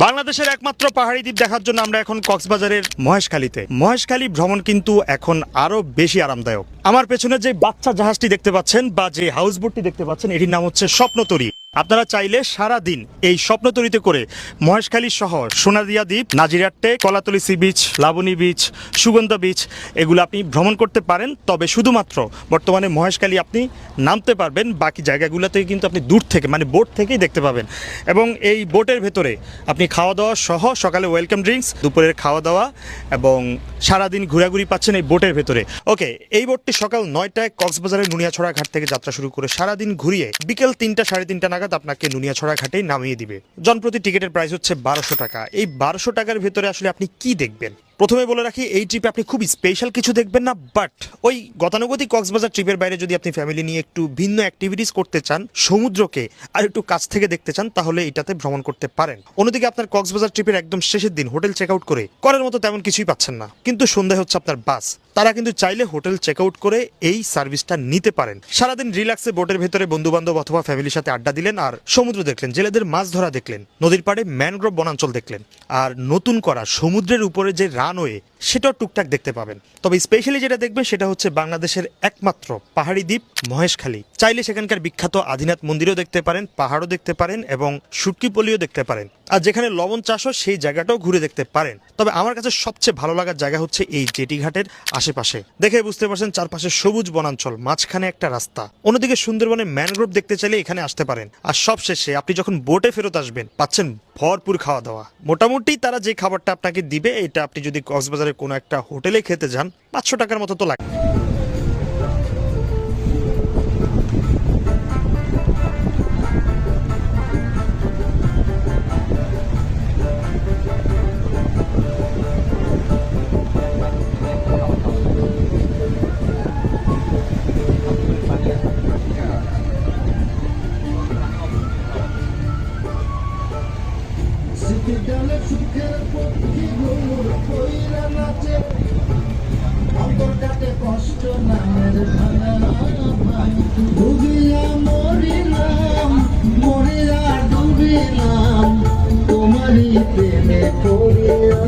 বাংলাদেশের একমাত্র পাহাড়ি দ্বীপ দেখার জন্য আমরা এখন কক্সবাজারের মহেশখালীতে। মহেশখালী ভ্রমণ কিন্তু এখন আরো বেশি আরামদায়ক। আমার পেছনে যে বাচ্চা জাহাজটি দেখতে পাচ্ছেন বা যে হাউসবোটটি দেখতে পাচ্ছেন, এটির নাম হচ্ছে স্বপ্নতরী। আপনারা চাইলে সারা দিন এই স্বপ্নতরীতে করে মহেশখালী শহর, সোনাদিয়া দ্বীপ, Nazirartek, Kolatoli sea beach, Laboni beach, Sugandha beach এগুলো আপনি ভ্রমণ করতে পারেন। তবে শুধুমাত্র বর্তমানে মহেশখালী আপনি নামতে পারবেন, বাকি জায়গাগুলোতে কিন্তু আপনি দূর থেকে মানে বোট থেকেই দেখতে পাবেন। এবং এই বোটের ভেতরে আপনি খাওয়া দাওয়া সহ সকালে ওয়েলকাম ড্রিঙ্কস, দুপুরের খাওয়া দাওয়া এবং সারাদিন ঘোরাঘুরি পাচ্ছেন এই বোটের ভেতরে। ওকে, এই বোটটি সকাল 9টায় কক্সবাজারের নুনিয়াছড়া ঘাট থেকে যাত্রা শুরু করে সারাদিন ঘুরিয়ে বিকেল 3টা সাড়ে 3টা নাগাদ আপনাকে নুনিয়াছড়া ঘাটেই নামিয়ে দিবে। জনপ্রতি টিকিটের প্রাইস হচ্ছে 1200 টাকা। এই 1200 টাকার ভেতরে আসলে আপনি কি দেখবেন? প্রথমে বলে রাখি, এই ট্রিপে আপনি খুব স্পেশাল কিছু দেখবেন না, বাট ওই গতানুগতিক কক্সবাজার ট্রিপের বাইরে যদি আপনি ফ্যামিলি নিয়ে একটু ভিন্ন অ্যাক্টিভিটিস করতে চান, সমুদ্রকে আর একটু কাছ থেকে দেখতে চান, তাহলে এটাতে ভ্রমণ করতে পারেন। অন্যদিকে আপনার কক্সবাজার ট্রিপের একদম শেষের দিন হোটেল চেক আউট করে করার মতো তেমন কিছুই পাচ্ছেন না, কিন্তু সন্ধ্যায় হচ্ছে আপনার বাস। তারা কিন্তু চাইলে হোটেল চেক আউট করে এই সার্ভিসটা নিতে পারেন। সারাদিন রিল্যাক্সে বোটের ভেতরে বন্ধু বান্ধব অথবা ফ্যামিলির সাথে আড্ডা দিলেন, আর সমুদ্র দেখলেন, জেলেদের মাছ ধরা দেখলেন, নদীর পাড়ে ম্যানগ্রোভ বনাঞ্চল দেখলেন, আর নতুন করা সমুদ্রের উপরে যে রানওয়ে সেটাও টুকটাক দেখতে পাবেন। তবে স্পেশালি যেটা দেখবেন সেটা হচ্ছে বাংলাদেশের একমাত্র পাহাড়ি দ্বীপ মহেশখালী। চাইলে সেখানকার বিখ্যাত আদিনাথ মন্দিরও দেখতে পারেন, পাহাড়ও দেখতে পারেন এবং শুটকিপলিও দেখতে পারেন। আর যেখানে লবণ চাষ হয় সেই জায়গাটাও ঘুরে দেখতে পারেন। তবে আমার কাছে সবচেয়ে ভালো লাগার জায়গা হচ্ছে এই জেটি ঘাটের আশেপাশে। দেখে বুঝতে পারছেন চারপাশে সবুজ বনাঞ্চল, মাঝখানে একটা রাস্তা। অন্যদিকে সুন্দরবনে ম্যানগ্রোভ দেখতে চাইলে এখানে আসতে পারেন। আর সবশেষে আপনি যখন বোটে ফেরত আসবেন পাচ্ছেন ভরপুর খাওয়া দাওয়া। মোটামুটি তারা যে খাবারটা আপনাকে দিবে, এটা আপনি যদি কক্সবাজারের কোনো একটা হোটেলে খেতে যান 500 টাকার মতো তো লাগে। তোমারই প্রেমে পড়িয়া